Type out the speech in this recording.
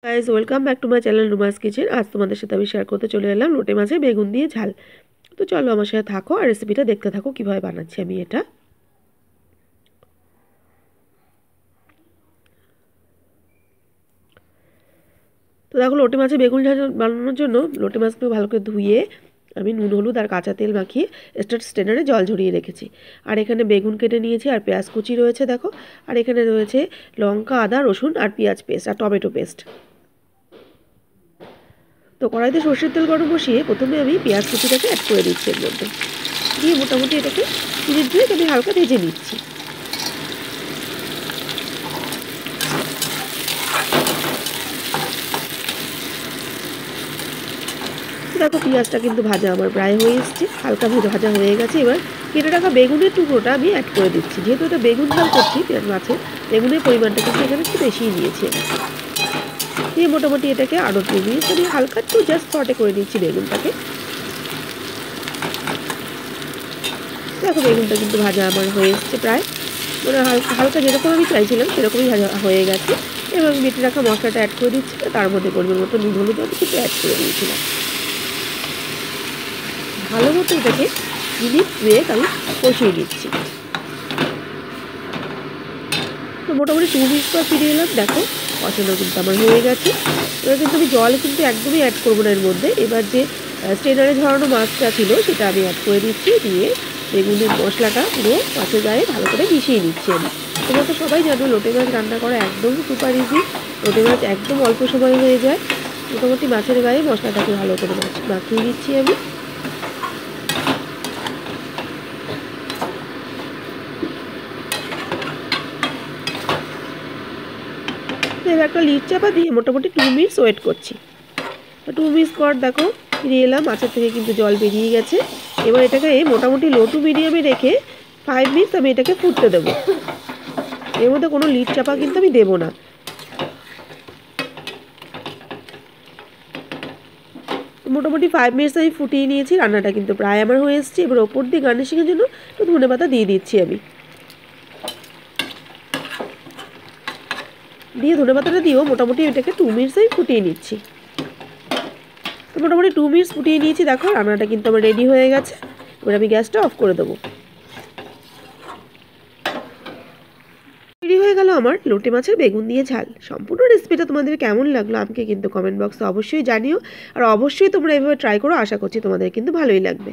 Guys welcome back to my channel রুমাস kitchen. আজ তোমাদের সাথে আমি শেয়ার করতে চলে এলাম লোটে মাছের বেগুন দিয়ে ঝাল। তো চলো আমার সাথে থাকো আর রেসিপিটা দেখতে থাকো কিভাবে বানাচ্ছি আমি এটা। তো দেখো লোটে মাছের বেগুন ঝাল বানানোর জন্য লোটে মাছগুলো ভালো করে ধুয়ে আমি নুন হলুদ আর কাঁচা তেল মাখিয়ে স্ট্রেনারে জল ঝরিয়ে রেখেছি। আর এখানে বেগুন কেটে নিয়েছি আর পেঁয়াজ কুচি রয়েছে দেখো। আর এখানে রয়েছে লঙ্কা আদা রসুন আর পেঁয়াজ পেস্ট আর টমেটো পেস্ট। তো কড়াইতে সর্ষের তেল গরম বসিয়ে প্রথমে আমি পেঁয়াজ কুচিটাকে অ্যাড করে দিচ্ছি এর মধ্যে, দিয়ে মোটামুটি এটাকে 2 মিনিট আমি হালকা ভেজে নিচ্ছি। দেখো পেঁয়াজটা কিন্তু ভাজা আমার প্রায় হয়ে এসছে, হালকা ভাজা হয়ে গেছে। এবার কেটে রাখা বেগুনের টুকরোটা আমি অ্যাড করে দিচ্ছি। যেহেতু এটা বেগুন ঝাল করছি পেঁয়াজ মাছের, বেগুনের পরিমাণটা কিন্তু এখানে একটু বেশিই নিয়েছি আমি। দিয়ে মোটামুটি এটাকে আরও 2 মিনিট আমি হালকা একটু জাস্ট সটে করে নিচ্ছি বেগুনটাকে। দেখো বেগুনটা কিন্তু ভাজা আমার হয়ে এসছে প্রায়, মানে হালকা হালকা যেরকম আমি চাইছিলাম সেরকমই ভাজা হয়ে গেছে। এবং বেটে রাখা মশলাটা অ্যাড করে দিচ্ছি, তার মধ্যে পরিমাণ মতো নুন হলুদ আমি কিন্তু অ্যাড করে দিয়েছিলাম। ভালো মতো এটাকে মিনিট 2 আমি কষিয়ে নিচ্ছি। তো মোটামুটি 2 মিনিট পর ফিরে এলাম। দেখো কষানো কিন্তু আমার হয়ে গেছে। এবার কিন্তু আমি জল কিন্তু একদমই অ্যাড করবো না এর মধ্যে। এবার যে স্ট্রেনারে ঝরানো মাছটা ছিল সেটা আমি অ্যাড করে দিচ্ছি, দিয়ে বেগুনের মশলাটা পুরো মাছের গায়ে ভালো করে মিশিয়ে নিচ্ছি আমি। তোমরা তো সবাই জানো লোটে মাছ রান্না করা একদম সুপার ইজি। লোটে মাছ একদম অল্প সময় হয়ে যায়। মোটামুটি মাছের গায়ে মশলাটাকে ভালো করে মাখিয়ে দিচ্ছি আমি। এবার একটা লিড চাপা দিয়ে মোটামুটি 2 মিনিটস ওয়েট করছি। 2 মিনিটস পর দেখো ফিরে এলাম, মাছের থেকে কিন্তু জল বেরিয়ে গেছে। এবার এটাকে মোটামুটি লো টু মিডিয়ামে রেখে 5 মিনিটস আমি এটাকে ফুটতে দেবো। এর মধ্যে কোনো লিড চাপা কিন্তু আমি দেবো না। মোটামুটি 5 মিনিটস আমি ফুটিয়ে নিয়েছি, রান্নাটা কিন্তু প্রায় আমার হয়ে এসেছে। এবার ওপর দিয়ে গার্নিশিংয়ের জন্য একটু ধনেপাতা দিয়ে দিচ্ছি আমি। দিয়ে ধনেপাতাটা দিয়েও মোটামুটি এটাকে 2 মিনিটস আমি ফুটিয়ে নিচ্ছি। তো মোটামুটি 2 মিনিটস ফুটিয়ে নিয়েছি। দেখো রান্নাটা কিন্তু আমার রেডি হয়ে গেছে। এবার আমি গ্যাসটা অফ করে দেবো। রেডি হয়ে গেল আমার লোটে মাছের বেগুন দিয়ে ঝাল। সম্পূর্ণ রেসিপিটা তোমাদের কেমন লাগলো আমাকে কিন্তু কমেন্ট বক্সে অবশ্যই জানিও। আর অবশ্যই তোমরা এভাবে ট্রাই করো, আশা করছি তোমাদের কিন্তু ভালোই লাগবে।